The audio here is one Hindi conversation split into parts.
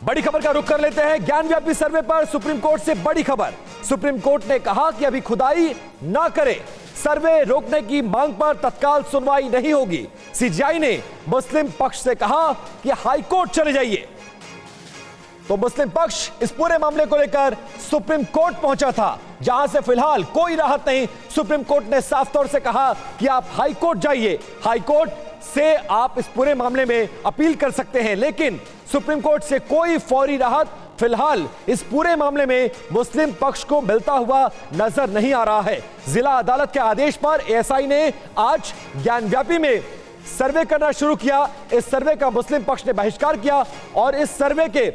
बड़ी खबर का रुख कर लेते हैं। ज्ञानव्यापी सर्वे पर सुप्रीम कोर्ट से बड़ी खबर। सुप्रीम कोर्ट ने कहा कि अभी खुदाई ना करे, सर्वे रोकने की मांग पर तत्काल सुनवाई नहीं होगी। सीजीआई ने मुस्लिम पक्ष से कहा कि हाई कोर्ट चले जाइए। तो मुस्लिम पक्ष इस पूरे मामले को लेकर सुप्रीम कोर्ट पहुंचा था, जहां से फिलहाल कोई राहत नहीं। सुप्रीम कोर्ट ने साफ तौर से कहा कि आप हाई कोर्ट जाइए, हाई कोर्ट से आप इस पूरे मामले में अपील कर सकते हैं। लेकिन सुप्रीम कोर्ट से कोई फौरी राहत फिलहाल इस पूरे मामले में मुस्लिम पक्ष को मिलता हुआ नजर नहीं आ रहा है। जिला अदालत के आदेश पर एएसआई ने आज ज्ञानव्यापी में सर्वे करना शुरू किया। इस सर्वे का मुस्लिम पक्ष ने बहिष्कार किया और इस सर्वे के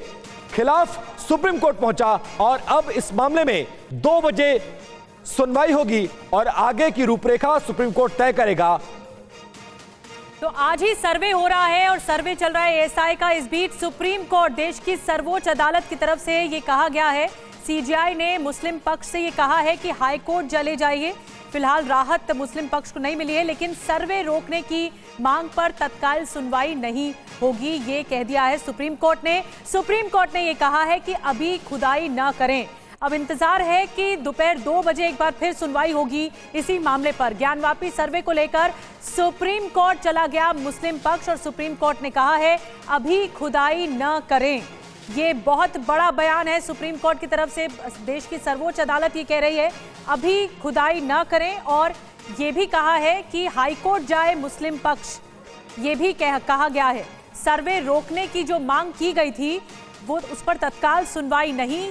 खिलाफ सुप्रीम कोर्ट पहुंचा और अब इस मामले में 2 बजे सुनवाई होगी और आगे की रूपरेखा सुप्रीम कोर्ट तय करेगा। तो आज ही सर्वे हो रहा है और सर्वे चल रहा है एएसआई का। इस बीच सुप्रीम कोर्ट, देश की सर्वोच्च अदालत की तरफ से ये कहा गया है, सीजीआई ने मुस्लिम पक्ष से ये कहा है कि हाई कोर्ट चले जाइए। फिलहाल राहत मुस्लिम पक्ष को नहीं मिली है, लेकिन सर्वे रोकने की मांग पर तत्काल सुनवाई नहीं होगी, ये कह दिया है सुप्रीम कोर्ट ने। सुप्रीम कोर्ट ने ये कहा है कि अभी खुदाई ना करें। अब इंतजार है कि दोपहर 2 बजे एक बार फिर सुनवाई होगी इसी मामले पर। ज्ञानव्यापी सर्वे को लेकर सुप्रीम कोर्ट चला गया मुस्लिम पक्ष और सुप्रीम कोर्ट ने कहा है अभी खुदाई न करें। ये बहुत बड़ा बयान है सुप्रीम कोर्ट की तरफ से। देश की सर्वोच्च अदालत ये कह रही है अभी खुदाई न करें और ये भी कहा है कि हाई कोर्ट जाए मुस्लिम पक्ष। ये भी कहा गया है सर्वे रोकने की जो मांग की गई थी वो उस पर तत्काल सुनवाई नहीं,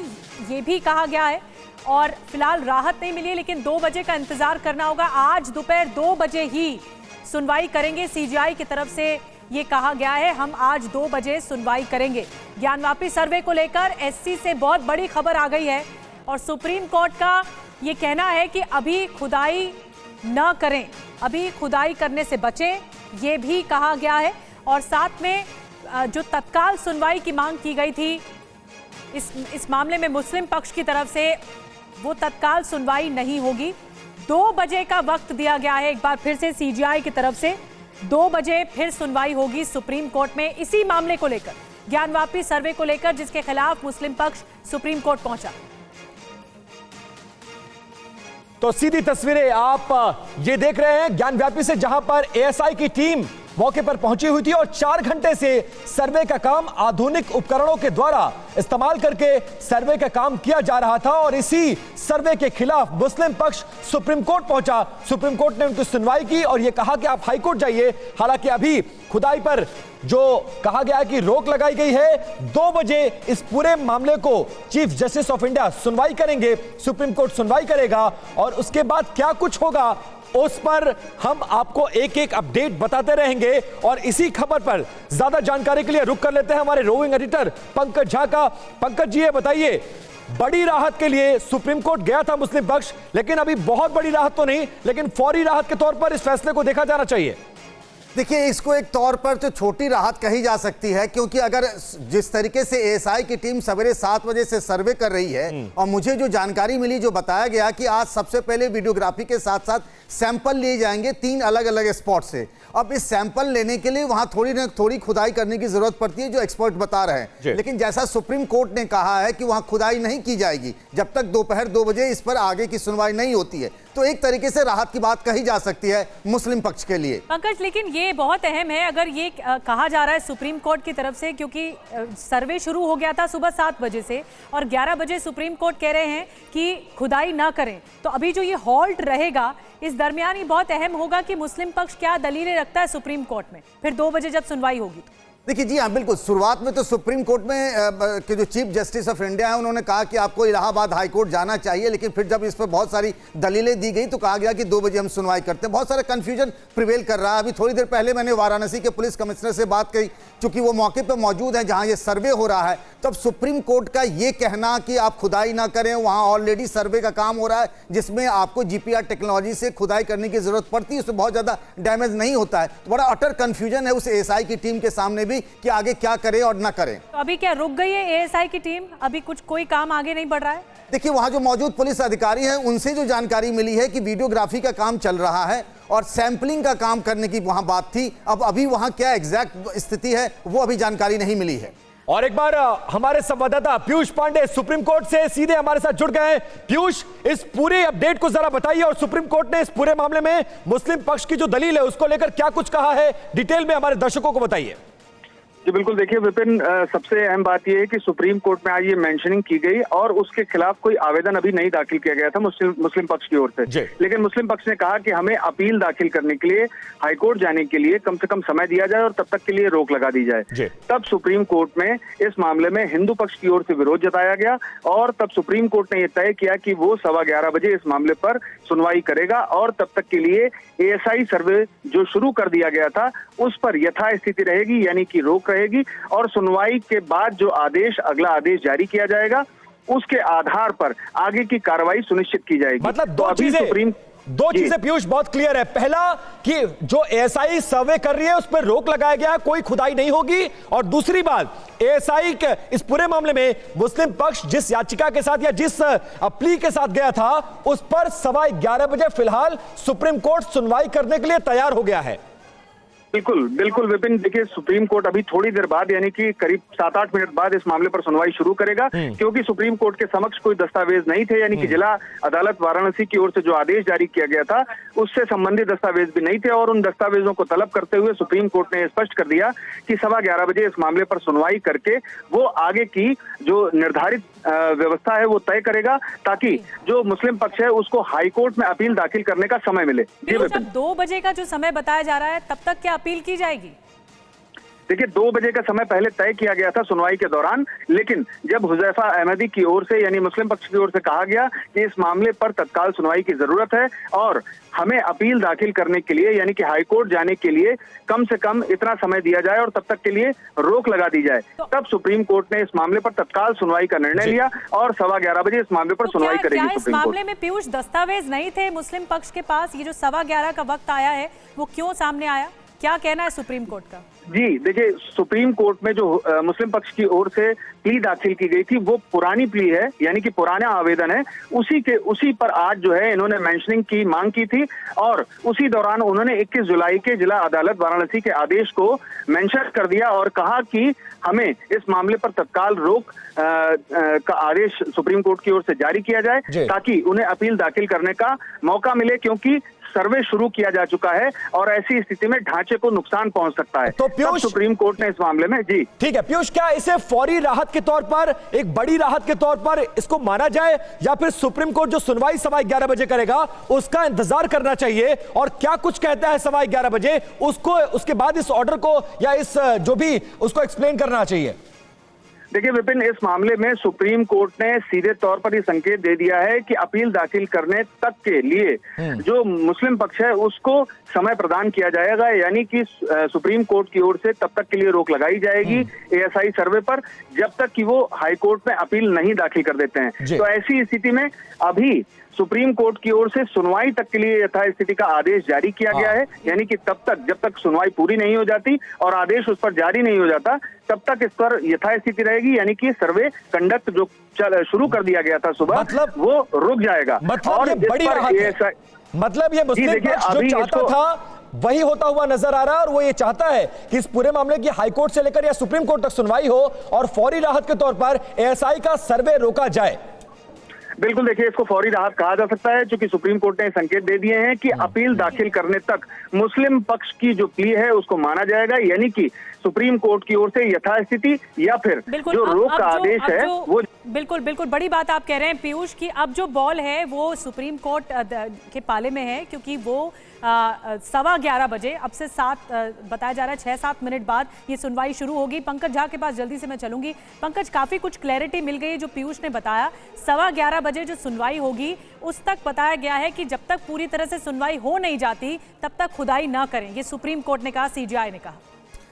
ये भी कहा गया है। और फिलहाल राहत नहीं मिली है, लेकिन 2 बजे का इंतजार करना होगा। आज दोपहर 2 बजे ही सुनवाई करेंगे। सीजीआई की तरफ से ये कहा गया है हम आज 2 बजे सुनवाई करेंगे। ज्ञानव्यापी सर्वे को लेकर एससी से बहुत बड़ी खबर आ गई है और सुप्रीम कोर्ट का ये कहना है कि अभी खुदाई न करें, अभी खुदाई करने से बचें, ये भी कहा गया है। और साथ में जो तत्काल सुनवाई की मांग की गई थी इस मामले में मुस्लिम पक्ष की तरफ से, वो तत्काल सुनवाई नहीं होगी। 2 बजे का वक्त दिया गया है एक बार फिर से सीजीआई की तरफ से। 2 बजे फिर सुनवाई होगी सुप्रीम कोर्ट में इसी मामले को लेकर, ज्ञानव्यापी सर्वे को लेकर, जिसके खिलाफ मुस्लिम पक्ष सुप्रीम कोर्ट पहुंचा। तो सीधी तस्वीरें आप ये देख रहे हैं ज्ञानव्यापी से, जहां पर एएसआई की टीम मौके पर पहुंची हुई थी और 4 घंटे से सर्वे का काम आधुनिक उपकरणों के द्वारा इस्तेमाल करके सर्वे का काम किया जा रहा था। और इसी सर्वे के खिलाफ मुस्लिम पक्ष सुप्रीम कोर्ट पहुंचा। सुप्रीम कोर्ट ने उनकी सुनवाई की और यह कहा कि आप हाई कोर्ट जाइए। हालांकि अभी खुदाई पर जो कहा गया है कि रोक लगाई गई है, 2 बजे इस पूरे मामले को चीफ जस्टिस ऑफ इंडिया सुनवाई करेंगे, सुप्रीम कोर्ट सुनवाई करेगा और उसके बाद क्या कुछ होगा उस पर हम आपको एक एक अपडेट बताते रहेंगे। और इसी खबर पर ज्यादा जानकारी के लिए रुक कर लेते हैं हमारे रोविंग एडिटर पंकज झा का। पंकज जी, ये बताइए, बड़ी राहत के लिए सुप्रीम कोर्ट गया था मुस्लिम पक्ष, लेकिन अभी बहुत बड़ी राहत तो नहीं, लेकिन फौरी राहत के तौर पर इस फैसले को देखा जाना चाहिए। देखिए, इसको एक तौर पर तो छोटी राहत कही जा सकती है, क्योंकि अगर जिस तरीके से एएसआई की टीम सवेरे 7 बजे से सर्वे कर रही है और मुझे जो जानकारी मिली, जो बताया गया कि आज सबसे पहले वीडियोग्राफी के साथ साथ सैंपल लिए जाएंगे 3 अलग अलग स्पॉट से। अब इस सैंपल लेने के लिए वहां थोड़ी ना थोड़ी खुदाई करने की जरूरत पड़ती है, जो एक्सपर्ट बता रहे हैं। लेकिन जैसा सुप्रीम कोर्ट ने कहा है कि वहां खुदाई नहीं की जाएगी जब तक दोपहर 2 बजे इस पर आगे की सुनवाई नहीं होती है, तो एक तरीके से राहत की बात कही जा सकती है मुस्लिम पक्ष के लिए। पंकज, लेकिन ये बहुत अहम है अगर ये कहा जा रहा है सुप्रीम कोर्ट की तरफ से, क्योंकि सर्वे शुरू हो गया था सुबह 7 बजे से और 11 बजे सुप्रीम कोर्ट कह रहे हैं कि खुदाई ना करें। तो अभी जो ये हॉल्ट रहेगा, इस दरमियान ये बहुत अहम होगा कि मुस्लिम पक्ष क्या दलीलें रखता है सुप्रीम कोर्ट में फिर 2 बजे जब सुनवाई होगी तो। देखिए जी हाँ, बिल्कुल। शुरुआत में तो सुप्रीम कोर्ट में के जो चीफ जस्टिस ऑफ इंडिया है उन्होंने कहा कि आपको इलाहाबाद हाई कोर्ट जाना चाहिए, लेकिन फिर जब इस पर बहुत सारी दलीलें दी गई तो कहा गया कि 2 बजे हम सुनवाई करते हैं। बहुत सारा कंफ्यूजन प्रिवेल कर रहा है। अभी थोड़ी देर पहले मैंने वाराणसी के पुलिस कमिश्नर से बात की, चूंकि वो मौके पर मौजूद है जहां ये सर्वे हो रहा है। तब सुप्रीम कोर्ट का ये कहना कि आप खुदाई ना करें, वहां ऑलरेडी सर्वे का काम हो रहा है जिसमें आपको जीपीआर टेक्नोलॉजी से खुदाई करने की जरूरत पड़ती है, उसमें बहुत ज्यादा डैमेज नहीं होता है। तो बड़ा अटर कंफ्यूजन है उस एएसआई की टीम के सामने भी कि आगे क्या करें और ना करें। तो अभी क्या रुक गई है एएसआई की टीम? अभी कोई काम आगे नहीं बढ़ रहा है? देखिए, वहां जो मौजूद पुलिस अधिकारी हैं उनसे जो जानकारी मिली है कि वीडियोग्राफी का काम चल रहा है और सैंपलिंग का काम करने की वहां बात थी। अब अभी वहां क्या एग्जैक्ट स्थिति है वो अभी जानकारी नहीं मिली है। और एक बार हमारे संवाददाता पीयूष पांडे सुप्रीम कोर्ट से सीधे हमारे साथ जुड़ गए हैं। पीयूष, इस पूरे अपडेट को जरा बताइए और सुप्रीम कोर्ट ने इस पूरे मामले में मुस्लिम पक्ष की जो दलील है उसको लेकर क्या कुछ कहा है, डिटेल में हमारे दर्शकों को बताइए। जी बिल्कुल, देखिए विपिन, सबसे अहम बात यह है कि सुप्रीम कोर्ट में आज ये मेंशनिंग की गई और उसके खिलाफ कोई आवेदन अभी नहीं दाखिल किया गया था मुस्लिम पक्ष की ओर से। लेकिन मुस्लिम पक्ष ने कहा कि हमें अपील दाखिल करने के लिए हाईकोर्ट जाने के लिए कम से कम समय दिया जाए और तब तक के लिए रोक लगा दी जाए। तब सुप्रीम कोर्ट में इस मामले में हिंदू पक्ष की ओर से विरोध जताया गया और तब सुप्रीम कोर्ट ने यह तय किया कि वो 11:15 बजे इस मामले पर सुनवाई करेगा और तब तक के लिए ASI सर्वे जो शुरू कर दिया गया था उस पर यथास्थिति रहेगी, यानी कि रोक रहेगी और सुनवाई के बाद जो आदेश, अगला आदेश जारी किया जाएगा उसके आधार पर आगे की कार्रवाई सुनिश्चित की जाएगी। मतलब दो चीजें पीयूष बहुत क्लियर है। पहला कि जो ASI सर्वे कर रही है उस पर रोक लगाया गया, कोई खुदाई नहीं होगी, और दूसरी बात ASI के इस पूरे मामले में मुस्लिम पक्ष जिस याचिका के साथ या जिस प्ली के साथ गया था उस पर 11:15 बजे फिलहाल सुप्रीम कोर्ट सुनवाई करने के लिए तैयार हो गया है। बिल्कुल बिल्कुल विपिन, देखिए सुप्रीम कोर्ट अभी थोड़ी देर बाद यानी कि करीब 7-8 मिनट बाद इस मामले पर सुनवाई शुरू करेगा, क्योंकि सुप्रीम कोर्ट के समक्ष कोई दस्तावेज नहीं थे, यानी कि जिला अदालत वाराणसी की ओर से जो आदेश जारी किया गया था उससे संबंधित दस्तावेज भी नहीं थे और उन दस्तावेजों को तलब करते हुए सुप्रीम कोर्ट ने स्पष्ट कर दिया कि 11:15 बजे इस मामले पर सुनवाई करके वो आगे की जो निर्धारित व्यवस्था है वो तय करेगा ताकि जो मुस्लिम पक्ष है उसको हाईकोर्ट में अपील दाखिल करने का समय मिले। 2 बजे का जो समय बताया जा रहा है तब तक क्या अपील की जाएगी? देखिए 2 बजे का समय पहले तय किया गया था सुनवाई के दौरान, लेकिन जब हुजैफा अहमदी की ओर से यानी मुस्लिम पक्ष की ओर से कहा गया कि इस मामले पर तत्काल सुनवाई की जरूरत है और हमें अपील दाखिल करने के लिए यानी कि हाईकोर्ट जाने के लिए कम से कम इतना समय दिया जाए और तब तक के लिए रोक लगा दी जाए, तब सुप्रीम कोर्ट ने इस मामले पर तत्काल सुनवाई का निर्णय लिया और 11:15 बजे इस मामले पर सुनवाई करेगी सुप्रीम कोर्ट। इस मामले में पीयूष दस्तावेज नहीं थे मुस्लिम पक्ष के पास, ये जो 11:15 का वक्त आया है वो क्यों सामने आया, क्या कहना है सुप्रीम कोर्ट का? जी देखिए, सुप्रीम कोर्ट में जो मुस्लिम पक्ष की ओर से प्ली दाखिल की गई थी वो पुरानी प्ली है, यानी कि पुराना आवेदन है, उसी पर आज जो है इन्होंने मेंशनिंग की मांग की थी और उसी दौरान उन्होंने 21 जुलाई के जिला अदालत वाराणसी के आदेश को मेंशन कर दिया और कहा कि हमें इस मामले पर तत्काल रोक का आदेश सुप्रीम कोर्ट की ओर से जारी किया जाए ताकि उन्हें अपील दाखिल करने का मौका मिले, क्योंकि सर्वे शुरू किया जा चुका है और ऐसी स्थिति में ढांचे को नुकसान पहुंच सकता है। तो पीयूष, सुप्रीम कोर्ट ने इस मामले में जी ठीक है पीयूष, क्या इसे फौरी राहत के तौर पर, एक बड़ी राहत के तौर पर इसको माना जाए या फिर सुप्रीम कोर्ट जो सुनवाई 11:15 बजे करेगा उसका इंतजार करना चाहिए, और क्या कुछ कहता है 11:15 बजे उसको, उसके बाद इस ऑर्डर को या इस जो भी उसको एक्सप्लेन करना चाहिए? देखिए विपिन, इस मामले में सुप्रीम कोर्ट ने सीधे तौर पर ये संकेत दे दिया है कि अपील दाखिल करने तक के लिए जो मुस्लिम पक्ष है उसको समय प्रदान किया जाएगा, यानी कि सुप्रीम कोर्ट की ओर से तब तक के लिए रोक लगाई जाएगी ASI सर्वे पर जब तक कि वो हाईकोर्ट में अपील नहीं दाखिल कर देते हैं। तो ऐसी स्थिति में अभी सुप्रीम कोर्ट की ओर से सुनवाई तक के लिए यथास्थिति का आदेश जारी किया गया है, यानी कि तब तक जब तक सुनवाई पूरी नहीं हो जाती और आदेश उस पर जारी नहीं हो जाता तब तक इस पर यथास्थिति रहेगी, यानी कि सर्वे कंडक्ट जो शुरू कर दिया गया था सुबह मतलब वो रुक जाएगा। और ये बड़ी मतलब ये मुस्लिम पक्ष जो चाहता था वही होता हुआ नजर आ रहा है और वो ये चाहता है कि इस पूरे मामले की हाईकोर्ट से लेकर या सुप्रीम कोर्ट तक सुनवाई हो और फौरी राहत के तौर पर ASI का सर्वे रोका जाए। बिल्कुल, देखिए इसको फौरी राहत कहा जा सकता है क्योंकि सुप्रीम कोर्ट ने संकेत दे दिए हैं कि अपील दाखिल करने तक मुस्लिम पक्ष की जो प्ली है उसको माना जाएगा, यानी कि सुप्रीम कोर्ट की ओर से यथास्थिति या फिर जो रोक का आदेश है वो। बिल्कुल बड़ी बात आप कह रहे हैं पीयूष की अब जो बॉल है वो सुप्रीम कोर्ट के पाले में है, क्योंकि वो 11:15 बजे अब से बताया जा रहा है 6-7 मिनट बाद ये सुनवाई शुरू होगी। पंकज झा के पास जल्दी से मैं चलूंगी। पंकज, काफी कुछ क्लैरिटी मिल गई जो पीयूष ने बताया। 11:15 बजे जो सुनवाई होगी उस तक बताया गया है कि जब तक पूरी तरह से सुनवाई हो नहीं जाती तब तक खुदाई ना करें, ये सुप्रीम कोर्ट ने कहा, CJI ने कहा।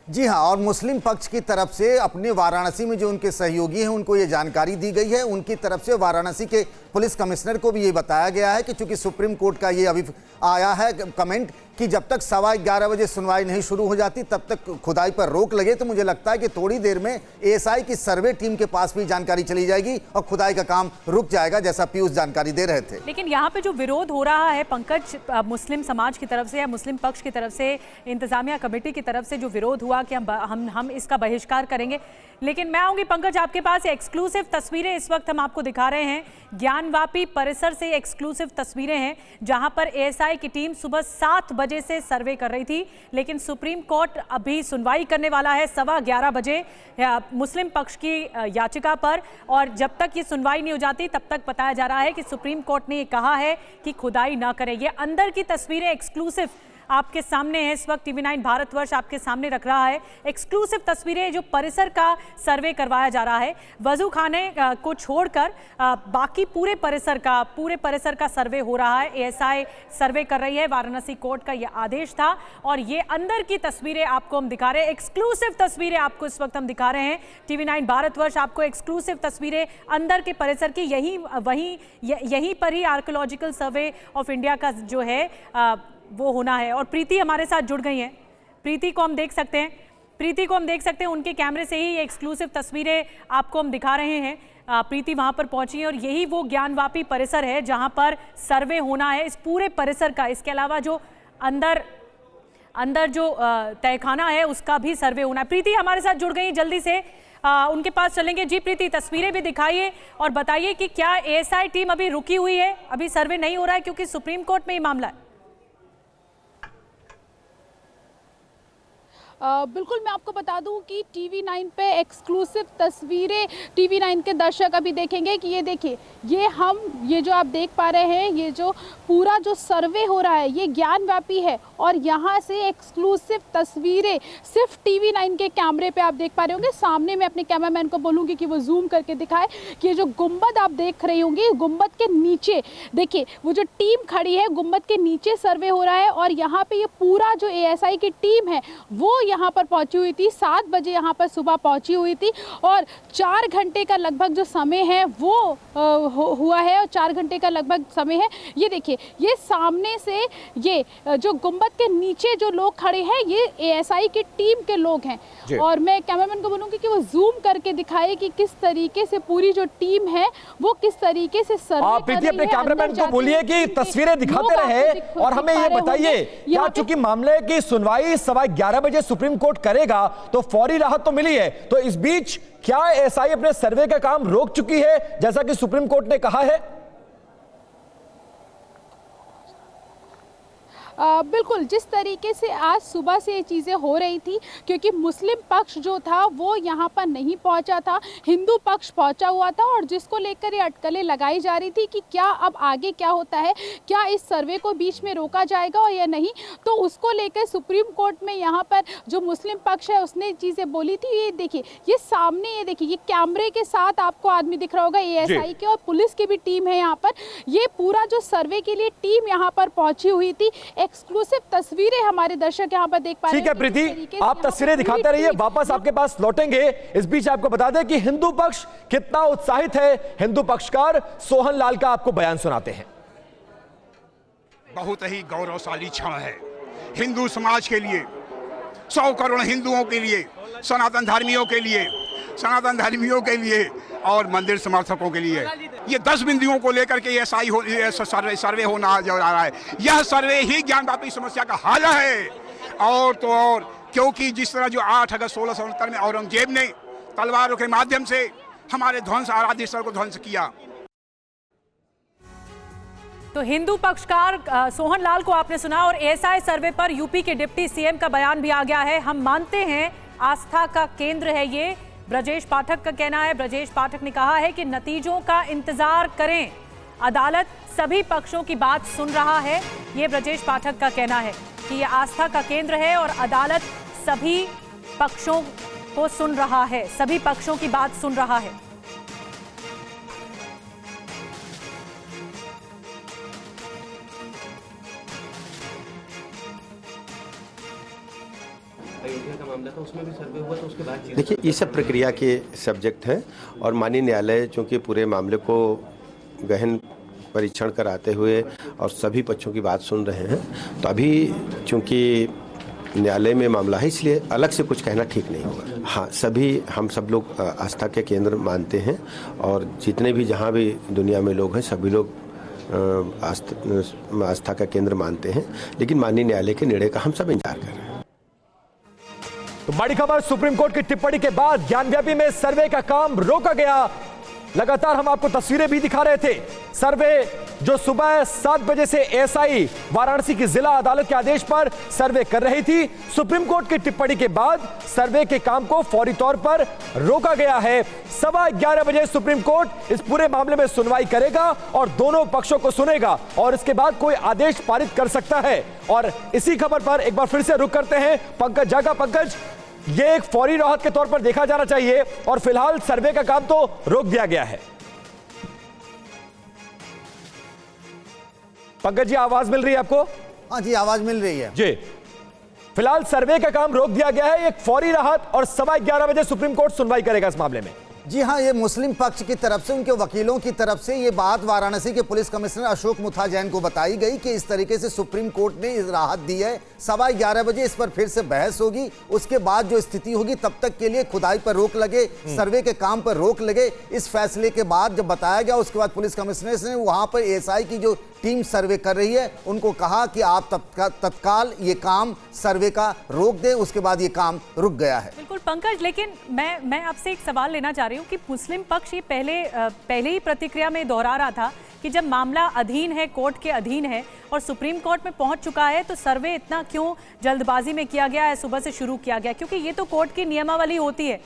जी हाँ, और मुस्लिम पक्ष की तरफ से अपने वाराणसी में जो उनके सहयोगी हैं उनको ये जानकारी दी गई है। उनकी तरफ से वाराणसी के पुलिस कमिश्नर को भी ये बताया गया है कि चूंकि सुप्रीम कोर्ट का ये अभी आया है कमेंट कि जब तक 11:15 बजे सुनवाई नहीं शुरू हो जाती तब तक खुदाई पर रोक लगे, तो मुझे लगता है कि थोड़ी देर में एएसआई की सर्वे टीम के पास भी जानकारी चली जाएगी और खुदाई का काम रुक जाएगा, जैसा पीयूष जानकारी दे रहे थे। लेकिन यहाँ पे जो विरोध हो रहा है पंकज, मुस्लिम समाज की तरफ से या मुस्लिम पक्ष की तरफ से, इंतजामिया कमेटी की तरफ से जो विरोध हुआ कि हम इसका बहिष्कार करेंगे, लेकिन मैं आऊंगी पंकज आपके पास। एक्सक्लूसिव तस्वीरें इस वक्त हम आपको दिखा रहे हैं, ज्ञानवापी परिसर से एक्सक्लूसिव तस्वीरें हैं जहां पर एएसआई की टीम सुबह 7 बजे से सर्वे कर रही थी, लेकिन सुप्रीम कोर्ट अभी सुनवाई करने वाला है 11:15 बजे मुस्लिम पक्ष की याचिका पर, और जब तक ये सुनवाई नहीं हो जाती तब तक बताया जा रहा है कि सुप्रीम कोर्ट ने ये कहा है कि खुदाई ना करें। ये अंदर की तस्वीरें एक्सक्लूसिव आपके सामने है, इस वक्त टीवी9 भारतवर्ष आपके सामने रख रहा है एक्सक्लूसिव तस्वीरें जो परिसर का सर्वे करवाया जा रहा है। वजू खाने को छोड़कर बाकी पूरे परिसर का सर्वे हो रहा है। एएसआई सर्वे कर रही है, वाराणसी कोर्ट का ये आदेश था, और ये अंदर की तस्वीरें आपको हम दिखा रहे हैं, एक्सक्लूसिव तस्वीरें आपको इस वक्त हम दिखा रहे हैं। टीवी9 भारतवर्ष आपको एक्सक्लूसिव तस्वीरें अंदर के परिसर की, यहीं पर ही आर्कियोलॉजिकल सर्वे ऑफ इंडिया का जो है वो होना है। और प्रीति हमारे साथ जुड़ गई हैं, प्रीति को हम देख सकते हैं, उनके कैमरे से ही एक्सक्लूसिव तस्वीरें आपको हम दिखा रहे हैं। प्रीति वहां पर पहुंची है और यही वो ज्ञानवापी परिसर है जहां पर सर्वे होना है इस पूरे परिसर का। इसके अलावा जो अंदर जो तहखाना है उसका भी सर्वे होना है। प्रीति हमारे साथ जुड़ गई, जल्दी से उनके पास चलेंगे। जी प्रीति, तस्वीरें भी दिखाइए और बताइए कि क्या एएसआई टीम अभी रुकी हुई है, अभी सर्वे नहीं हो रहा है क्योंकि सुप्रीम कोर्ट में ये मामला है? बिल्कुल, मैं आपको बता दूं कि टीवी9 पे एक्सक्लूसिव तस्वीरें टीवी9 के दर्शक अभी देखेंगे कि ये देखिए, ये जो आप देख पा रहे हैं, ये जो पूरा जो सर्वे हो रहा है ये ज्ञानव्यापी है, और यहाँ से एक्सक्लूसिव तस्वीरें सिर्फ टीवी9 के कैमरे पे आप देख पा रहे होंगे। सामने मैं अपने कैमरामैन को बोलूँगी कि वो जूम करके दिखाए कि ये जो गुंबद आप देख रही होंगी, गुंबद के नीचे देखिए वो जो टीम खड़ी है, गुंबद के नीचे सर्वे हो रहा है, और यहाँ पे ये पूरा जो एएसआई की टीम है वो यहाँ पर पहुंची हुई थी, 7 बजे यहाँ पर सुबह पहुंची हुई थी, और 4 घंटे का लगभग जो समय है वो हुआ है, और 4 घंटे का लगभग समय है। ये देखिए, ये सामने से ये जो गुंबद के नीचे जो लोग खड़े हैं ये एएसआई की टीम के लोग हैं, और मैं कैमरामैन को बोलूँगी कि वो जूम करके दिखाए कि किस तरीके से पूरी जो टीम है वो किस तरीके से सर्वे कर रही है। अपने कैमरामैन को बोलिए कि तस्वीरें दिखाते रहे और हमें ये बताइए, क्या चूंकि मामले की सुनवाई 11:15 बजे सुप्रीम कोर्ट करेगा तो फौरी राहत तो मिली है, तो इस बीच क्या एएसआई अपने सर्वे का काम रोक चुकी है जैसा कि सुप्रीम कोर्ट ने कहा है? बिल्कुल, जिस तरीके से आज सुबह से ये चीज़ें हो रही थी, क्योंकि मुस्लिम पक्ष जो था वो यहाँ पर नहीं पहुँचा था, हिंदू पक्ष पहुँचा हुआ था, और जिसको लेकर ये अटकलें लगाई जा रही थी कि क्या अब आगे क्या होता है, क्या इस सर्वे को बीच में रोका जाएगा और या नहीं, तो उसको लेकर सुप्रीम कोर्ट में यहाँ पर जो मुस्लिम पक्ष है उसने चीज़ें बोली थी। ये देखिए, ये सामने ये देखिए, ये कैमरे के साथ आपको आदमी दिख रहा होगा, एएसआई के और पुलिस की भी टीम है यहाँ पर। ये पूरा जो सर्वे के लिए टीम यहाँ पर पहुँची हुई थी। एक्सक्लूसिव तस्वीरें हमारे दर्शक यहाँ पर देख पा रहे हैं। ठीक है प्रीति, आप तस्वीरें दिखाते रहिए, वापस आपके पास लौटेंगे। इस बीच आपको बता दें कि हिंदू पक्ष कितना उत्साहित है। हिंदू पक्षकार सोहन लाल का आपको बयान सुनाते हैं। बहुत ही गौरवशाली क्षण है हिंदू समाज के लिए, 100 करोड़ हिंदुओं के लिए, सनातन धर्मियों के लिए और मंदिर समर्थकों के लिए। ये 10 बिंदुओं को लेकर के सर्वे होना जा रहा है। यह सर्वे ही ज्ञानवापी समस्या का हल है, और तो और क्योंकि जिस तरह जो 8 अगस्त 1669 में औरंगजेब ने तलवारों के माध्यम से हमारे ध्वंस आराध्य स्थल को ध्वंस किया। तो हिंदू पक्षकार सोहन लाल को आपने सुना, और एएसआई सर्वे पर यूपी के डिप्टी सीएम का बयान भी आ गया है। हम मानते हैं आस्था का केंद्र है ये, ब्रजेश पाठक का कहना है। ब्रजेश पाठक ने कहा है कि नतीजों का इंतजार करें, अदालत सभी पक्षों की बात सुन रहा है। ये ब्रजेश पाठक का कहना है कि ये आस्था का केंद्र है और अदालत सभी पक्षों को सुन रहा है, सभी पक्षों की बात सुन रहा है। अयोध्या का मामला था, उसमें भी सर्वे हुआ, तो उसके बाद देखिए ये सब प्रक्रिया के सब्जेक्ट हैं, और माननीय न्यायालय चूँकि पूरे मामले को गहन परीक्षण कराते हुए और सभी पक्षों की बात सुन रहे हैं। तो अभी चूंकि न्यायालय में मामला है, इसलिए अलग से कुछ कहना ठीक नहीं होगा। हाँ, हम सब लोग आस्था के केंद्र मानते हैं और जितने भी जहाँ भी दुनिया में लोग हैं सभी लोग आस्था का केंद्र मानते हैं, लेकिन माननीय न्यायालय के निर्णय का हम सब इंतजार कर रहे हैं। तो बड़ी खबर, सुप्रीम कोर्ट की टिप्पणी के बाद ज्ञानव्यापी में सर्वे का काम रोका गया। लगातार हम आपको तस्वीरें भी दिखा रहे थे। सर्वे जो सुबह 7 बजे से एएसआई वाराणसी की जिला अदालत के आदेश पर सर्वे कर रही थी, सुप्रीम कोर्ट की टिप्पणी के बाद सर्वे के काम को फौरी तौर पर रोका गया है। 11:15 बजे सुप्रीम कोर्ट इस पूरे मामले में सुनवाई करेगा और दोनों पक्षों को सुनेगा और इसके बाद कोई आदेश पारित कर सकता है। और इसी खबर पर एक बार फिर से रुक करते हैं पंकज जागा। पंकज, ये एक फौरी राहत के तौर पर देखा जाना चाहिए और फिलहाल सर्वे का काम तो रोक दिया गया है। पंकज जी, आवाज मिल रही है आपको? हाँ जी, आवाज मिल रही है जी। फिलहाल सर्वे का काम रोक दिया गया है, एक फौरी राहत, और 11:15 बजे सुप्रीम कोर्ट सुनवाई करेगा इस मामले में। जी हाँ, ये मुस्लिम पक्ष की तरफ से, उनके वकीलों की तरफ से ये बात वाराणसी के पुलिस कमिश्नर अशोक मुथा जैन को बताई गई कि इस तरीके से सुप्रीम कोर्ट ने राहत दी है। 11:15 बजे इस पर फिर से बहस होगी, उसके बाद जो स्थिति होगी तब तक के लिए खुदाई पर रोक लगे, सर्वे के काम पर रोक लगे। इस फैसले के बाद जब बताया गया, उसके बाद पुलिस कमिश्नर ने वहां पर एएसआई की जो टीम सर्वे कर रही है उनको कहा कि आप तत्काल ये काम सर्वे का रोक दें। उसके बाद ये काम रुक गया है। बिल्कुल पंकज, लेकिन मैं आपसे एक सवाल लेना चाह रही हूँ कि मुस्लिम पक्ष ये पहले ही प्रतिक्रिया में दोहरा रहा था कि जब मामला अधीन है, कोर्ट के अधीन है और सुप्रीम कोर्ट में पहुंच चुका है, तो सर्वे इतना क्यों जल्दबाजी में किया गया है, सुबह से शुरू किया गया, क्योंकि ये तो कोर्ट की नियमावली होती है।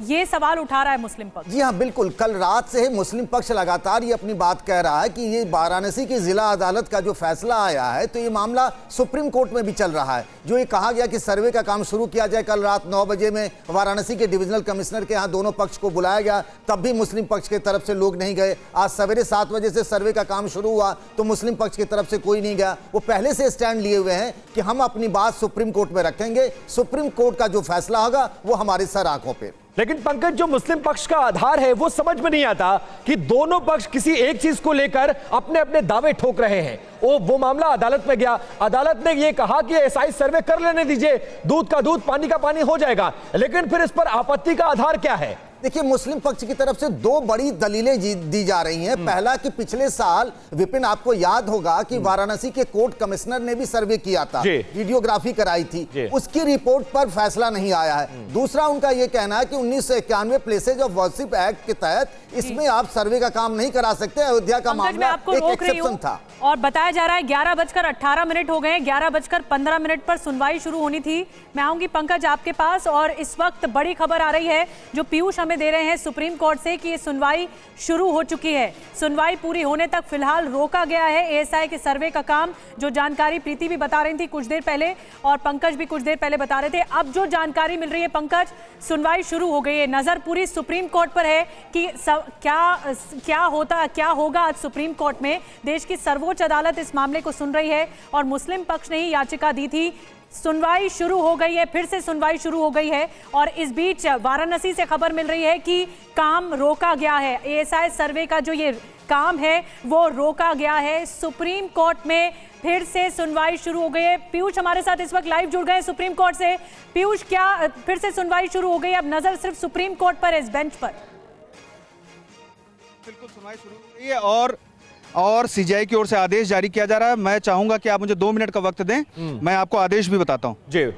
ये सवाल उठा रहा है मुस्लिम पक्ष। जी हाँ, बिल्कुल। कल रात से मुस्लिम पक्ष लगातार ये अपनी बात कह रहा है कि ये वाराणसी की जिला अदालत का जो फैसला आया है, तो ये मामला सुप्रीम कोर्ट में भी चल रहा है। जो ये कहा गया कि सर्वे का काम शुरू किया जाए, कल रात 9 बजे में वाराणसी के डिविजनल कमिश्नर के यहाँ दोनों पक्ष को बुलाया गया, तब भी मुस्लिम पक्ष की तरफ से लोग नहीं गए। आज सवेरे 7 बजे से सर्वे का काम शुरू हुआ तो मुस्लिम पक्ष की तरफ से कोई नहीं गया। वो पहले से स्टैंड लिए हुए हैं कि हम अपनी बात सुप्रीम कोर्ट में रखेंगे, सुप्रीम कोर्ट का जो फैसला होगा वो हमारे सर आंखों पर। लेकिन पंकज, जो मुस्लिम पक्ष का आधार है वो समझ में नहीं आता कि दोनों पक्ष किसी एक चीज को लेकर अपने अपने दावे ठोक रहे हैं। वो मामला अदालत में गया, अदालत ने ये कहा कि एएसआई सर्वे कर लेने दीजिए, दूध का दूध पानी का पानी हो जाएगा, लेकिन फिर इस पर आपत्ति का आधार क्या है? देखिए, मुस्लिम पक्ष की तरफ से 2 बड़ी दलीलें दी जा रही हैं। पहला कि पिछले साल विपिन, आपको याद होगा कि वाराणसी के कोर्ट कमिश्नर ने भी सर्वे किया था, वीडियोग्राफी कराई थी, उसकी रिपोर्ट पर फैसला नहीं आया है। दूसरा उनका यह कहना है कि 1991 प्लेसेज ऑफ वर्शिप एक्ट के तहत इसमें आप सर्वे का काम नहीं करा सकते। अयोध्या का मामला एक एक्सेप्शन था। और बताया जा रहा है 11:18 हो गए, 11:15 पर सुनवाई शुरू होनी थी। मैं आऊंगी पंकज आपके पास, और इस वक्त बड़ी खबर आ रही है जो पीयूष हमें दे रहे हैं सुप्रीम कोर्ट से कि ये सुनवाई शुरू हो चुकी है। सुनवाई पूरी होने तक फिलहाल रोका गया है एएसआई के सर्वे का काम। जो जानकारी प्रीति भी बता रही थी कुछ देर पहले और पंकज भी कुछ देर पहले बता रहे थे, अब जो जानकारी मिल रही है पंकज, सुनवाई शुरू हो गई है। नजर पूरी सुप्रीम कोर्ट पर है कि क्या होगा आज सुप्रीम कोर्ट में। देश की सर्वोच्च अदालत इस मामले को सुन रही है और मुस्लिम पक्ष ने ही याचिका दी थी। सुनवाई शुरू हो गई है, फिर से सुनवाई शुरू हो गई है, और इस बीच वाराणसी से खबर मिल रही है कि काम रोका गया है। एएसआई सर्वे का जो ये काम है वो रोका गया है। सुप्रीम कोर्ट में फिर से सुनवाई शुरू हो गई है। पीयूष हमारे साथ इस वक्त लाइव जुड़ गए सुप्रीम कोर्ट से। पीयूष, क्या फिर से सुनवाई शुरू हो गई? अब नजर सिर्फ सुप्रीम कोर्ट पर है, इस बेंच पर। बिल्कुल, सुनवाई शुरू हो गई है और सीजीआई की ओर से आदेश जारी किया जा रहा है। मैं चाहूंगा कि आप मुझे 2 मिनट का वक्त दें, मैं आपको आदेश भी बताता हूं। जी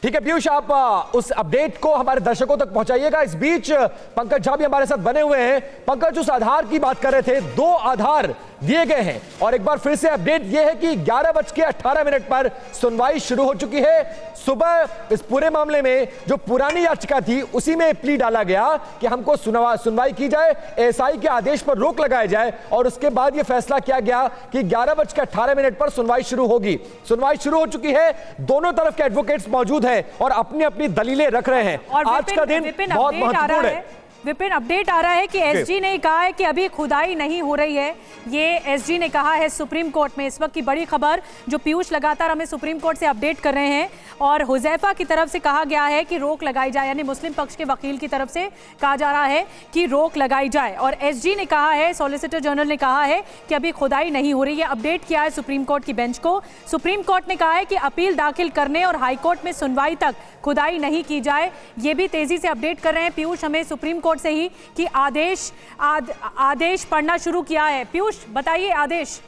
ठीक है पीयूष, आप उस अपडेट को हमारे दर्शकों तक पहुंचाइएगा। इस बीच पंकज झा भी हमारे साथ बने हुए हैं। पंकज, उस आधार की बात कर रहे थे, 2 आधार दिए गए हैं और एक बार फिर से अपडेट यह है कि 11:18 पर सुनवाई शुरू हो चुकी है। सुबह इस पूरे मामले में जो पुरानी याचिका थी उसी में प्ली डाला गया कि हमको सुनवाई की जाए, एएसआई के आदेश पर रोक लगाया जाए, और उसके बाद यह फैसला किया गया कि 11:18 पर सुनवाई शुरू होगी। सुनवाई शुरू हो चुकी है, दोनों तरफ के एडवोकेट्स मौजूद हैं और अपनी अपनी दलीलें रख रहे हैं। और आज का दिन बहुत महत्वपूर्ण है। विपिन, अपडेट आ रहा है कि एसजी ने कहा है कि अभी खुदाई नहीं हो रही है। ये एसजी ने कहा है सुप्रीम कोर्ट में। इस वक्त की बड़ी खबर जो पीयूष लगातार हमें सुप्रीम कोर्ट से अपडेट कर रहे हैं, और हुजैफा की तरफ से कहा गया है कि रोक लगाई जाए, यानी मुस्लिम पक्ष के वकील की तरफ से कहा जा रहा है कि रोक लगाई जाए, और एसजी ने कहा है, सॉलिसिटर जनरल ने कहा है कि अभी खुदाई नहीं हो रही है। अपडेट किया है सुप्रीम कोर्ट की बेंच को। सुप्रीम कोर्ट ने कहा है कि अपील दाखिल करने और हाईकोर्ट में सुनवाई तक खुदाई नहीं की जाए। ये भी तेजी से अपडेट कर रहे हैं पीयूष हमें सुप्रीम कोर्ट से ही कि आदेश पढ़ना शुरू किया है। पीयूष, बताइए आदेश।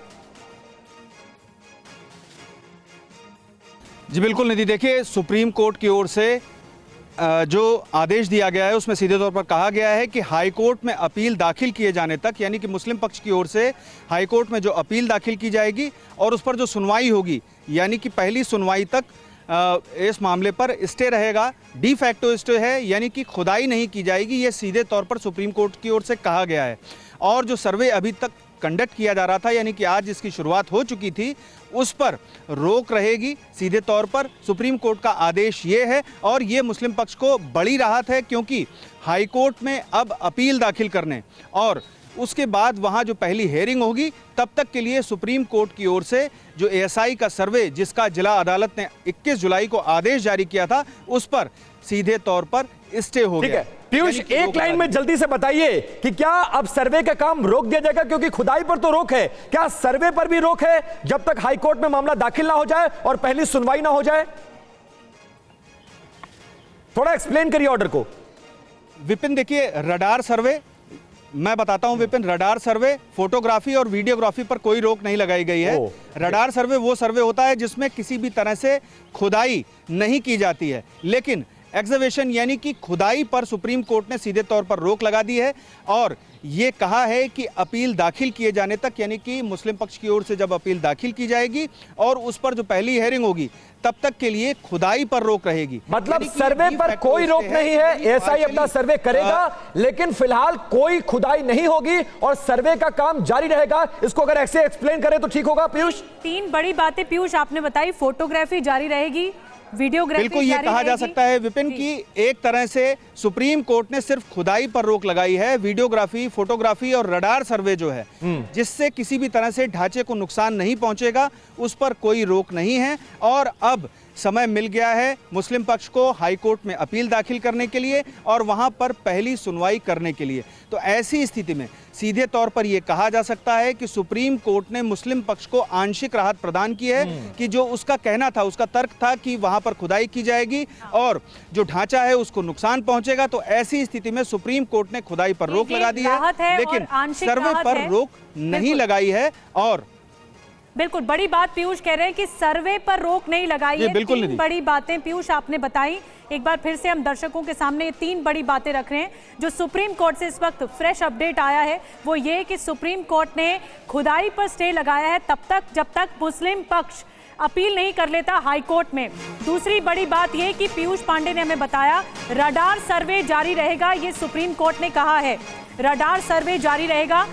जी बिल्कुल निधि, देखिए सुप्रीम कोर्ट की ओर से जो आदेश दिया गया है उसमें सीधे तौर पर कहा गया है कि हाई कोर्ट में अपील दाखिल किए जाने तक, यानी कि मुस्लिम पक्ष की ओर से हाई कोर्ट में जो अपील दाखिल की जाएगी और उस पर जो सुनवाई होगी, यानी कि पहली सुनवाई तक इस मामले पर स्टे रहेगा। डी फैक्टो स्टे है, यानी कि खुदाई नहीं की जाएगी, ये सीधे तौर पर सुप्रीम कोर्ट की ओर से कहा गया है। और जो सर्वे अभी तक कंडक्ट किया जा रहा था, यानी कि आज इसकी शुरुआत हो चुकी थी, उस पर रोक रहेगी। सीधे तौर पर सुप्रीम कोर्ट का आदेश ये है, और ये मुस्लिम पक्ष को बड़ी राहत है, क्योंकि हाई कोर्ट में अब अपील दाखिल करने और उसके बाद वहां जो पहली हेयरिंग होगी, तब तक के लिए सुप्रीम कोर्ट की ओर से जो एएसआई का सर्वे, जिसका जिला अदालत ने 21 जुलाई को आदेश जारी किया था, उस पर सीधे तौर पर स्टे हो गया। पीयूष, एक लाइन में जल्दी से बताइए कि क्या अब सर्वे का काम रोक दिया जाएगा? क्योंकि खुदाई पर तो रोक है, क्या सर्वे पर भी रोक है जब तक हाईकोर्ट में मामला दाखिल ना हो जाए और पहली सुनवाई ना हो जाए? थोड़ा एक्सप्लेन करिए ऑर्डर को। विपिन, देखिए रडार सर्वे, मैं बताता हूं विपिन, रडार सर्वे, फोटोग्राफी और वीडियोग्राफी पर कोई रोक नहीं लगाई गई है। रडार सर्वे वो सर्वे होता है जिसमें किसी भी तरह से खुदाई नहीं की जाती है, लेकिन एक्सकवेशन यानी कि खुदाई पर सुप्रीम कोर्ट ने सीधे तौर पर रोक लगा दी है, और ये कहा है कि अपील दाखिल किए जाने तक, यानी कि मुस्लिम पक्ष की ओर से जब अपील दाखिल की जाएगी और उस पर जो पहली हेयरिंग होगी, तब तक के लिए खुदाई पर रोक रहेगी। मतलब सर्वे पर कोई रोक नहीं है, एएसआई अपना सर्वे करेगा, लेकिन फिलहाल कोई खुदाई नहीं होगी और सर्वे का काम जारी रहेगा। इसको अगर ऐसे एक्सप्लेन करें तो ठीक होगा पीयूष? तीन बड़ी बातें पीयूष आपने बताई, फोटोग्राफी जारी रहेगी, वीडियोग्राफी बिल्कुल ये कहा जा सकता है विपिन की एक तरह से सुप्रीम कोर्ट ने सिर्फ खुदाई पर रोक लगाई है। वीडियोग्राफी, फोटोग्राफी और रडार सर्वे जो है, जिससे किसी भी तरह से ढांचे को नुकसान नहीं पहुंचेगा, उस पर कोई रोक नहीं है। और अब समय मिल गया है मुस्लिम पक्ष को हाई कोर्ट में अपील दाखिल करने के लिए और वहां पर पहली सुनवाई करने के लिए। तो ऐसी स्थिति में सीधे तौर पर यह कहा जा सकता है कि सुप्रीम कोर्ट ने मुस्लिम पक्ष को आंशिक राहत प्रदान की है, कि जो उसका कहना था, उसका तर्क था कि वहां पर खुदाई की जाएगी और जो ढांचा है उसको नुकसान पहुंचेगा। तो ऐसी स्थिति में सुप्रीम कोर्ट ने खुदाई पर रोक लगा दी है, लेकिन सर्वे पर रोक नहीं लगाई है। और बिल्कुल बड़ी बात पीयूष कह रहे हैं कि सर्वे पर रोक नहीं लगाई है। तीन बड़ी बातें पीयूष आपने बताई। एक बार फिर से हम दर्शकों के सामने ये तीन बड़ी बातें रख रहे हैं जो सुप्रीम कोर्ट से इस वक्त फ्रेश अपडेट आया है। वो ये कि सुप्रीम कोर्ट ने खुदाई पर स्टे लगाया है तब तक जब तक मुस्लिम पक्ष अपील नहीं कर लेता हाई कोर्ट में। दूसरी बड़ी बात यह कि पीयूष पांडे ने हमें बताया रडार सर्वे जारी रहेगा, ये सुप्रीम कोर्ट ने कहा है। रडार सर्वे जारी रहेगा,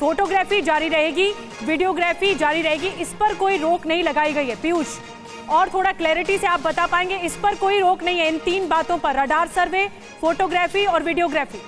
फोटोग्राफी जारी रहेगी, वीडियोग्राफी जारी रहेगी, इस पर कोई रोक नहीं लगाई गई है। पीयूष, और थोड़ा क्लैरिटी से आप बता पाएंगे, इस पर कोई रोक नहीं है इन तीन बातों पर, रडार सर्वे, फोटोग्राफी और वीडियोग्राफी?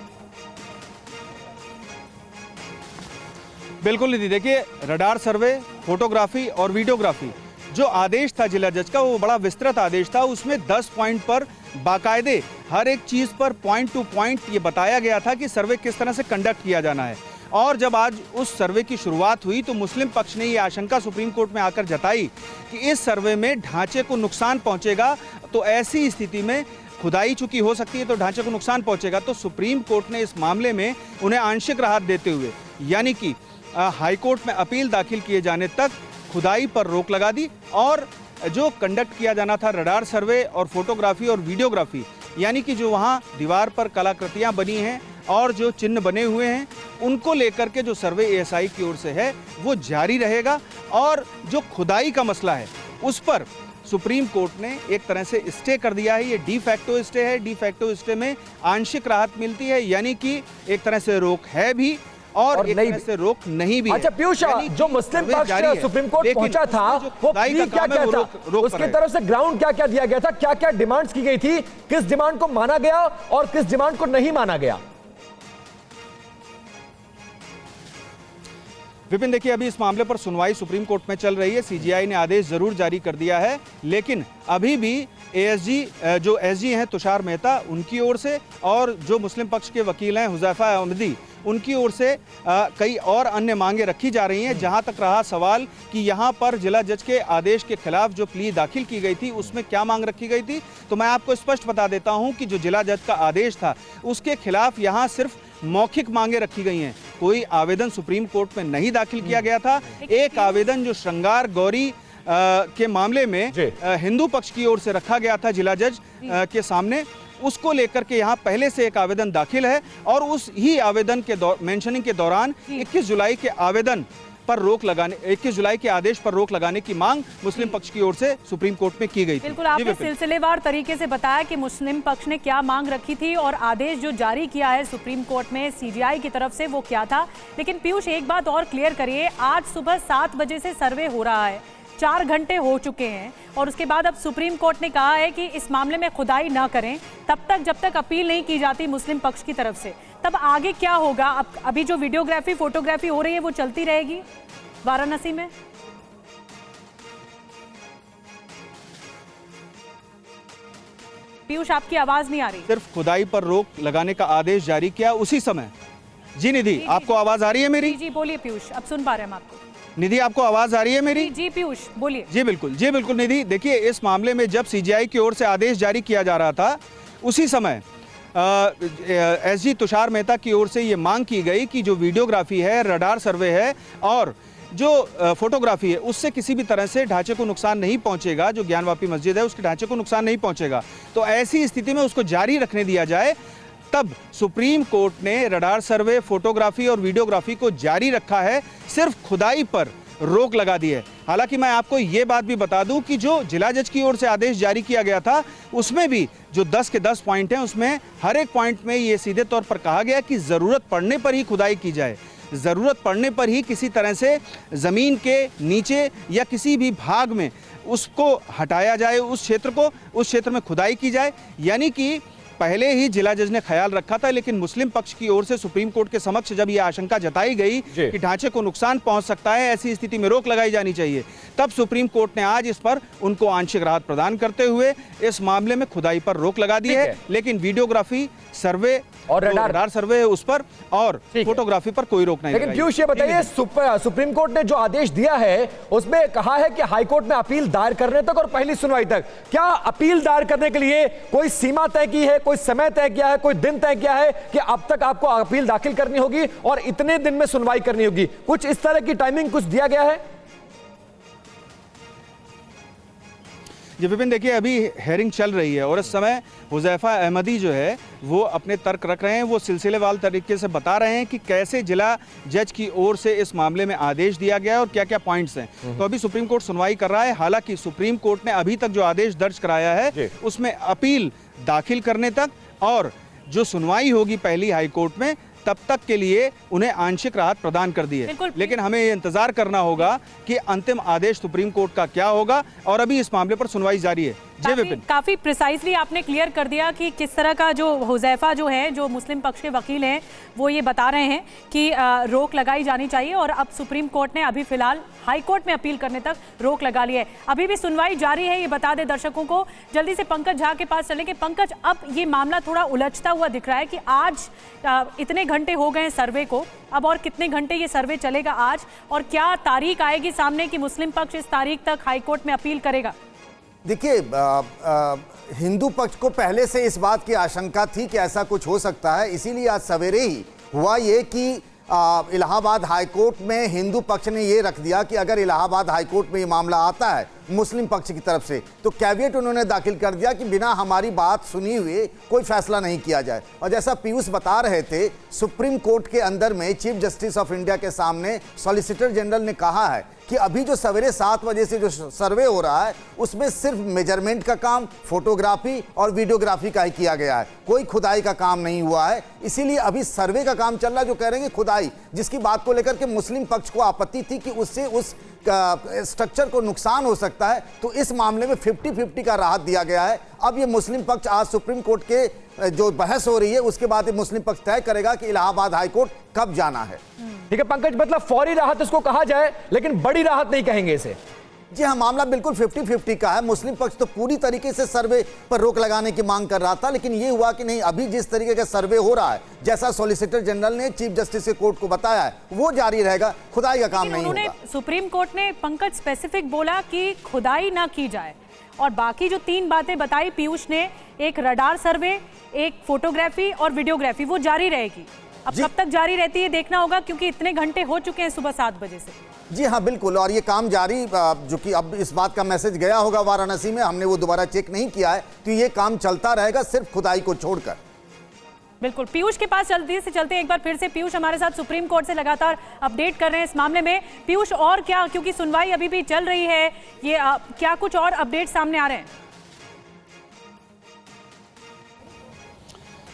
बिल्कुल निधि, देखिए रडार सर्वे, फोटोग्राफी और वीडियोग्राफी, जो आदेश था जिला जज का वो बड़ा विस्तृत आदेश था। उसमें 10 पॉइंट पर बाकायदे हर एक चीज पर पॉइंट टू पॉइंट ये बताया गया था कि सर्वे किस तरह से कंडक्ट किया जाना है। और जब आज उस सर्वे की शुरुआत हुई तो मुस्लिम पक्ष ने ये आशंका सुप्रीम कोर्ट में आकर जताई कि इस सर्वे में ढांचे को नुकसान पहुंचेगा, तो ऐसी स्थिति में खुदाई चूंकि हो सकती है तो ढांचे को नुकसान पहुंचेगा। तो सुप्रीम कोर्ट ने इस मामले में उन्हें आंशिक राहत देते हुए, यानी कि हाई कोर्ट में अपील दाखिल किए जाने तक खुदाई पर रोक लगा दी, और जो कंडक्ट किया जाना था रडार सर्वे और फोटोग्राफी और वीडियोग्राफी, यानी कि जो वहाँ दीवार पर कलाकृतियाँ बनी हैं और जो चिन्ह बने हुए हैं, उनको लेकर के जो सर्वे एएसआई की ओर से है वो जारी रहेगा। और जो खुदाई का मसला है उस पर सुप्रीम कोर्ट ने एक तरह से स्टे कर दिया है। ये डी फैक्टो स्टे है। डी फैक्टो स्टे में आंशिक राहत मिलती है, यानी कि एक तरह से रोक है भी और एक तरह से रोक नहीं भी। अच्छा पीयूष, जो मुस्लिम पक्ष सुप्रीम कोर्ट पहुंचा था वो क्या क्या था, उसकी तरफ से ग्राउंड क्या क्या दिया गया था, क्या क्या डिमांड्स की गई थी, किस डिमांड को माना गया और किस डिमांड को नहीं माना गया? विपिन, देखिए अभी इस मामले पर सुनवाई सुप्रीम कोर्ट में चल रही है। सीजीआई ने आदेश जरूर जारी कर दिया है, लेकिन अभी भी एएसजी जो एसजी हैं तुषार मेहता, उनकी ओर से और जो मुस्लिम पक्ष के वकील हैं हुज़ैफा अहमदी, उनकी ओर से कई और अन्य मांगे रखी जा रही हैं। जहां तक रहा सवाल कि यहां पर जिला जज के आदेश के खिलाफ जो प्ली दाखिल की गई थी उसमें क्या मांग रखी गई थी, तो मैं आपको स्पष्ट बता देता हूं कि जो जिला जज का आदेश था उसके खिलाफ यहां सिर्फ मौखिक मांगे रखी गई हैं। कोई आवेदन सुप्रीम कोर्ट में नहीं दाखिल किया गया था। एक आवेदन जो श्रृंगार गौरी के मामले में हिंदू पक्ष की ओर से रखा गया था जिला जज के सामने, उसको लेकर के यहाँ पहले से एक आवेदन दाखिल है और उस ही आवेदन के मेंशनिंग के दौरान 21 जुलाई के आवेदन पर रोक लगाने 21 जुलाई के आदेश पर रोक लगाने की मांग मुस्लिम पक्ष की ओर से सुप्रीम कोर्ट में की गई थी। बिल्कुल, आपने सिलसिलेवार तरीके से बताया कि मुस्लिम पक्ष ने क्या मांग रखी थी और आदेश जो जारी किया है सुप्रीम कोर्ट में सीजीआई की तरफ से वो क्या था। लेकिन पीयूष, एक बात और क्लियर करिए, आज सुबह 7 बजे से सर्वे हो रहा है, 4 घंटे हो चुके हैं और उसके बाद अब सुप्रीम कोर्ट ने कहा है कि इस मामले में खुदाई ना करें तब तक जब तक अपील नहीं की जाती मुस्लिम पक्ष की तरफ से। तब आगे क्या होगा? अब अभी जो वीडियोग्राफी फोटोग्राफी हो रही है वो चलती रहेगी वाराणसी में? पीयूष, आपकी आवाज नहीं आ रही। सिर्फ खुदाई पर रोक लगाने का आदेश जारी किया उसी समय। जी निधि, आपको आवाज आ रही है मेरी? जी बोलिए पीयूष, अब सुन पा रहे हैं हम आपको। निधि, आपको आवाज आ रही है मेरी? जी पीयूष बोलिए। जी बिल्कुल निधि, देखिए इस मामले में जब सीजीआई की ओर से आदेश जारी किया जा रहा था उसी समय एसजी तुषार मेहता की ओर से ये मांग की गई कि जो वीडियोग्राफी है, रडार सर्वे है और जो फोटोग्राफी है उससे किसी भी तरह से ढांचे को नुकसान नहीं पहुंचेगा, जो ज्ञानवापी मस्जिद है उसके ढांचे को नुकसान नहीं पहुंचेगा, तो ऐसी स्थिति में उसको जारी रखने दिया जाए। तब सुप्रीम कोर्ट ने रडार सर्वे, फोटोग्राफी और वीडियोग्राफी को जारी रखा है, सिर्फ खुदाई पर रोक लगा दी है। हालांकि मैं आपको ये बात भी बता दूं कि जो जिला जज की ओर से आदेश जारी किया गया था उसमें भी जो 10 के 10 पॉइंट हैं उसमें हर एक पॉइंट में ये सीधे तौर पर कहा गया कि ज़रूरत पड़ने पर ही खुदाई की जाए, ज़रूरत पड़ने पर ही किसी तरह से ज़मीन के नीचे या किसी भी भाग में उसको हटाया जाए, उस क्षेत्र में खुदाई की जाए। यानी कि पहले ही जिला जज ने ख्याल रखा था, लेकिन मुस्लिम पक्ष की ओर से सुप्रीम कोर्ट के समक्ष जब यह आशंका जताई गई कि ढांचे को नुकसान पहुंच सकता है, ऐसी स्थिति में रोक लगाई जानी चाहिए, तब सुप्रीम कोर्ट ने आज इस पर उनको आंशिक राहत प्रदान करते हुए इस मामले में खुदाई पर रोक लगा दी है। लेकिन वीडियोग्राफी, सर्वे और रडार सर्वे है उस पर और फोटोग्राफी पर कोई रोक नहीं। लेकिन पीयूष ये बताइए, सुप्रीम कोर्ट ने जो आदेश दिया है उसमें कहा है कि हाईकोर्ट में अपील दायर करने तक और पहली सुनवाई तक, क्या अपील दायर करने के लिए कोई सीमा तय की है, कोई समय तय किया है, कोई दिन तय किया है कि अब तक आपको अपील दाखिल करनी होगी और इतने दिन में सुनवाई करनी होगी? कुछ इस तरह की टाइमिंग कुछ दिया गया है? जी विपिन, देखिए अभी हेयरिंग चल रही है और इस समय हुज़ैफा अहमदी जो है वो अपने तर्क रख रहे हैं, वो सिलसिलेवार तरीके से बता रहे हैं कि कैसे जिला जज की ओर से इस मामले में आदेश दिया गया है और क्या क्या पॉइंट्स हैं। तो अभी सुप्रीम कोर्ट सुनवाई कर रहा है। हालांकि सुप्रीम कोर्ट ने अभी तक जो आदेश दर्ज कराया है उसमें अपील दाखिल करने तक और जो सुनवाई होगी पहली हाईकोर्ट में तब तक के लिए उन्हें आंशिक राहत प्रदान कर दी है। लेकिन हमें ये इंतजार करना होगा कि अंतिम आदेश सुप्रीम कोर्ट का क्या होगा और अभी इस मामले पर सुनवाई जारी है। काफी प्रिसाइसली आपने क्लियर कर दिया कि किस तरह का जो हुज़ैफा जो है, जो मुस्लिम पक्ष के वकील हैं, वो ये बता रहे हैं कि रोक लगाई जानी चाहिए और अब सुप्रीम कोर्ट ने अभी फिलहाल हाई कोर्ट में अपील करने तक रोक लगा ली है। अभी भी सुनवाई जारी है, ये बता दें दर्शकों को। जल्दी से पंकज झा के पास चलें कि पंकज, अब ये मामला थोड़ा उलझता हुआ दिख रहा है कि आज इतने घंटे हो गए सर्वे को, अब और कितने घंटे ये सर्वे चलेगा आज, और क्या तारीख आएगी सामने कि मुस्लिम पक्ष इस तारीख तक हाईकोर्ट में अपील करेगा? देखिए, हिंदू पक्ष को पहले से इस बात की आशंका थी कि ऐसा कुछ हो सकता है, इसीलिए आज सवेरे ही हुआ ये कि इलाहाबाद हाईकोर्ट में हिंदू पक्ष ने ये रख दिया कि अगर इलाहाबाद हाईकोर्ट में ये मामला आता है मुस्लिम पक्ष की तरफ से तो कैविएट उन्होंने दाखिल कर दिया कि बिना हमारी बात सुनी हुए कोई फैसला नहीं किया जाए। और जैसा पीयूष बता रहे थे, सुप्रीम कोर्ट के अंदर में चीफ जस्टिस ऑफ इंडिया के सामने सॉलिसिटर जनरल ने कहा है कि अभी जो सवेरे 7 बजे से जो सर्वे हो रहा है उसमें सिर्फ मेजरमेंट का काम, फोटोग्राफी और वीडियोग्राफी का ही किया गया है, कोई खुदाई का काम नहीं हुआ है। इसीलिए अभी सर्वे का काम चल रहा है। जो कह रहे हैं कि खुदाई, जिसकी बात को लेकर के मुस्लिम पक्ष को आपत्ति थी कि उससे उस स्ट्रक्चर को नुकसान हो सकता है, तो इस मामले में 50-50 का राहत दिया गया है। अब ये मुस्लिम पक्ष आज सुप्रीम कोर्ट के जो बहस हो रही है उसके बाद ये मुस्लिम पक्ष तय करेगा कि इलाहाबाद हाई कोर्ट कब जाना है। ठीक है पंकज, मतलब फौरी राहत इसको कहा जाए, लेकिन बड़ी राहत नहीं कहेंगे इसे। जी हाँ, मामला बिल्कुल 50-50 का है। मुस्लिम पक्ष तो पूरी तरीके से सर्वे पर रोक लगाने की मांग कर रहा था, लेकिन ये हुआ कि नहीं, अभी जिस तरीके का सर्वे हो रहा है, जैसा सॉलिसिटर जनरल ने चीफ जस्टिस के कोर्ट को बताया है, वो जारी रहेगा। खुदाई का काम नहीं होगा। सुप्रीम कोर्ट ने पंकज स्पेसिफिक बोला कि खुदाई ना की जाए, और बाकी जो 3 बातें बताई पीयूष ने, एक रडार सर्वे, एक फोटोग्राफी और वीडियोग्राफी, वो जारी रहेगी। अब कब तक जारी रहती है देखना होगा, क्योंकि इतने घंटे हो चुके हैं सुबह 7 बजे से। जी हाँ बिल्कुल, और ये काम जारी, जो कि अब इस बात का मैसेज गया होगा वाराणसी में, हमने वो दोबारा चेक नहीं किया है, तो ये काम चलता रहेगा सिर्फ खुदाई को छोड़कर। बिल्कुल, पीयूष के पास जल्दी से चलते हैं एक बार फिर से। पीयूष हमारे साथ सुप्रीम कोर्ट से लगातार अपडेट कर रहे हैं इस मामले में। पीयूष, और क्या, क्योंकि सुनवाई अभी भी चल रही है, ये क्या कुछ और अपडेट सामने आ रहे हैं?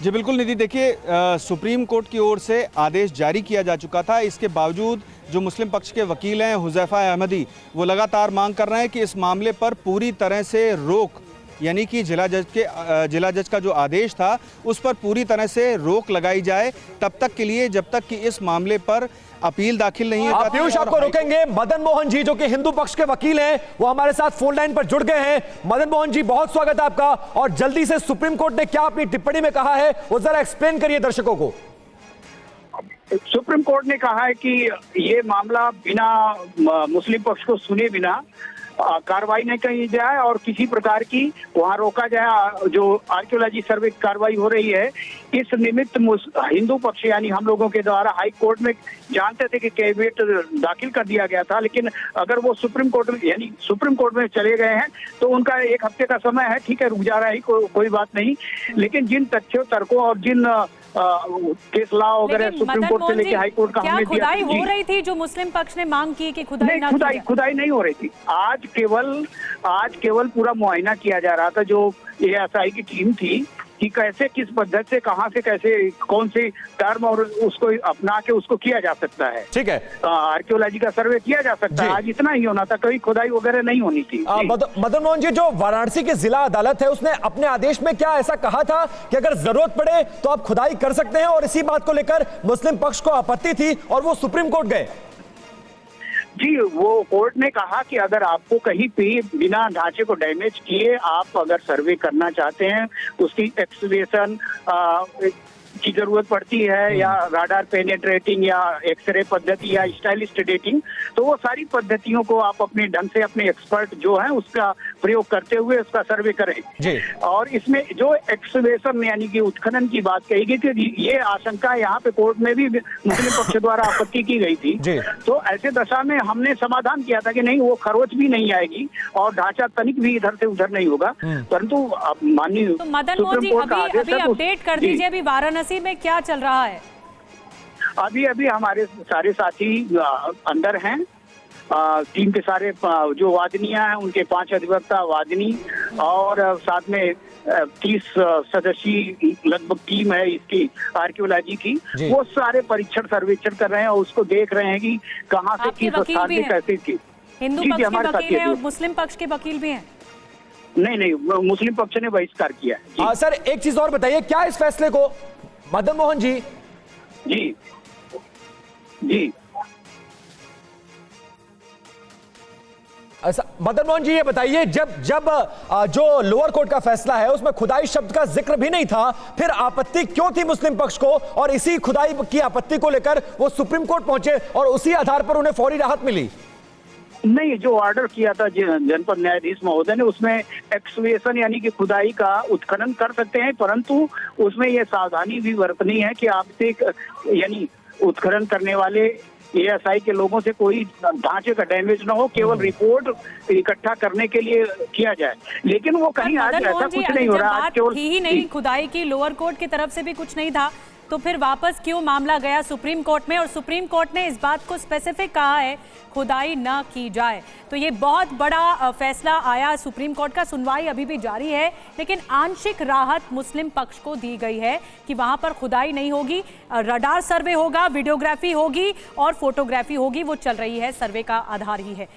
जी बिल्कुल निधि, देखिए सुप्रीम कोर्ट की ओर से आदेश जारी किया जा चुका था। इसके बावजूद जो मुस्लिम पक्ष के वकील हैं हुज़ैफा अहमदी, वो लगातार मांग कर रहे हैं कि इस मामले पर पूरी तरह से रोक, यानी कि जिला जज का जो आदेश था उस पर पूरी तरह से रोक लगाई जाए तब तक के लिए, जब तक कि इस मामले पर अपील दाखिल नहीं हो जाती। पीयूष, आपको रोकेंगे। मदन मोहन जी जो कि हिंदू पक्ष के वकील हैं, वो हमारे साथ फोन लाइन पर जुड़ गए हैं। मदन मोहन जी, बहुत स्वागत है आपका। और जल्दी से सुप्रीम कोर्ट ने क्या अपनी टिप्पणी में कहा है वो जरा एक्सप्लेन करिए दर्शकों को। सुप्रीम कोर्ट ने कहा है कि ये मामला बिना मुस्लिम पक्ष को सुने बिना कार्रवाई नहीं की जाए और किसी प्रकार की वहां रोका जाए। जो आर्कियोलॉजी सर्वे की कार्रवाई हो रही है, इस निमित्त हिंदू पक्ष यानी हम लोगों के द्वारा हाई कोर्ट में जानते थे कि कैविएट दाखिल कर दिया गया था, लेकिन अगर वो सुप्रीम कोर्ट में यानी सुप्रीम कोर्ट में चले गए हैं तो उनका 1 हफ्ते का समय है। ठीक है, रुक जा रहा है, कोई बात नहीं, लेकिन जिन तथ्यों तर्कों और जिन केस लॉ वगैरह सुप्रीम कोर्ट से लेके हाई कोर्ट का हमने दिया। खुदाई हो रही थी जो मुस्लिम पक्ष ने मांग की कि खुदाई नहीं हो रही थी। आज केवल पूरा मुआयना किया जा रहा था। जो एएसआई की टीम थी कि कैसे, किस पद्धति से, कहां से, कैसे, कौन सी टर्म और उसको अपना के उसको किया जा सकता है। ठीक है, आर्कियोलॉजी का सर्वे किया जा सकता है। आज इतना ही होना था, कोई खुदाई वगैरह नहीं होनी थी। मदन मोहन जी, जो वाराणसी की जिला अदालत है उसने अपने आदेश में क्या ऐसा कहा था कि अगर जरूरत पड़े तो आप खुदाई कर सकते हैं, और इसी बात को लेकर मुस्लिम पक्ष को आपत्ति थी और वो सुप्रीम कोर्ट गए? जी, वो कोर्ट ने कहा कि अगर आपको कहीं पे बिना ढांचे को डैमेज किए आप अगर सर्वे करना चाहते हैं, उसकी एक्सकेवेशन की जरूरत पड़ती है, या राडार पेनेट्रेटिंग या एक्सरे पद्धति या स्टाइलिश डेटिंग, तो वो सारी पद्धतियों को आप अपने ढंग से, अपने एक्सपर्ट जो है उसका प्रयोग करते हुए उसका सर्वे करें जी। और इसमें जो एक्सकेवेशन यानी कि उत्खनन की बात कही गई थी, ये आशंका यहाँ पे कोर्ट में भी मुस्लिम पक्ष द्वारा आपत्ति की गई थी। तो ऐसे दशा में हमने समाधान किया था कि नहीं, वो खरोच भी नहीं आएगी और ढांचा तनिक भी इधर से उधर नहीं होगा। परंतु माननीय मदन मोहन जी, अभी अपडेट कर दीजिए, अभी वाराणसी में क्या चल रहा है? अभी हमारे सारे साथी अंदर हैं। टीम के सारे जो वादनियां हैं उनके 5 अधिवक्ता वादनी और साथ में 30 सदस्यीय लगभग टीम है इसकी आर्कियोलॉजी की। वो सारे परीक्षण सर्वेक्षण कर रहे हैं और उसको देख रहे हैं कि कहाँ से किस स्थान में कैसे थी। हिंदू पक्ष के वकील हैं और मुस्लिम पक्ष के वकील भी हैं? नहीं, मुस्लिम पक्ष ने बहिष्कार किया है। सर, एक चीज और बताइए, क्या इस फैसले को मदन मोहन जी मदन मोहन जी ये बताइए, जब जो लोअर कोर्ट का फैसला है उसमें खुदाई शब्द का जिक्र भी नहीं था, फिर आपत्ति क्यों थी मुस्लिम पक्ष को? और इसी खुदाई की आपत्ति को लेकर वो सुप्रीम कोर्ट पहुंचे और उसी आधार पर उन्हें फौरी राहत मिली। नहीं, जो ऑर्डर किया था जनपद न्यायाधीश महोदय ने, उसमें एक्सकेवेशन यानी कि खुदाई का उत्खनन कर सकते हैं, परंतु उसमें यह सावधानी भी बरतनी है कि आपसे यानी उत्खनन करने वाले एएसआई के लोगों से कोई ढांचे का डैमेज ना हो, केवल रिपोर्ट इकट्ठा करने के लिए किया जाए। लेकिन वो कहीं आज ऐसा कुछ नहीं हो रहा। आज केवल ही नहीं, खुदाई की लोअर कोर्ट की तरफ से भी कुछ नहीं था, तो फिर वापस क्यों मामला गया सुप्रीम कोर्ट में? और सुप्रीम कोर्ट ने इस बात को स्पेसिफिक कहा है खुदाई ना की जाए। तो ये बहुत बड़ा फैसला आया सुप्रीम कोर्ट का। सुनवाई अभी भी जारी है, लेकिन आंशिक राहत मुस्लिम पक्ष को दी गई है कि वहां पर खुदाई नहीं होगी, रडार सर्वे होगा, वीडियोग्राफी होगी और फोटोग्राफी होगी, वो चल रही है, सर्वे का आधार ही है।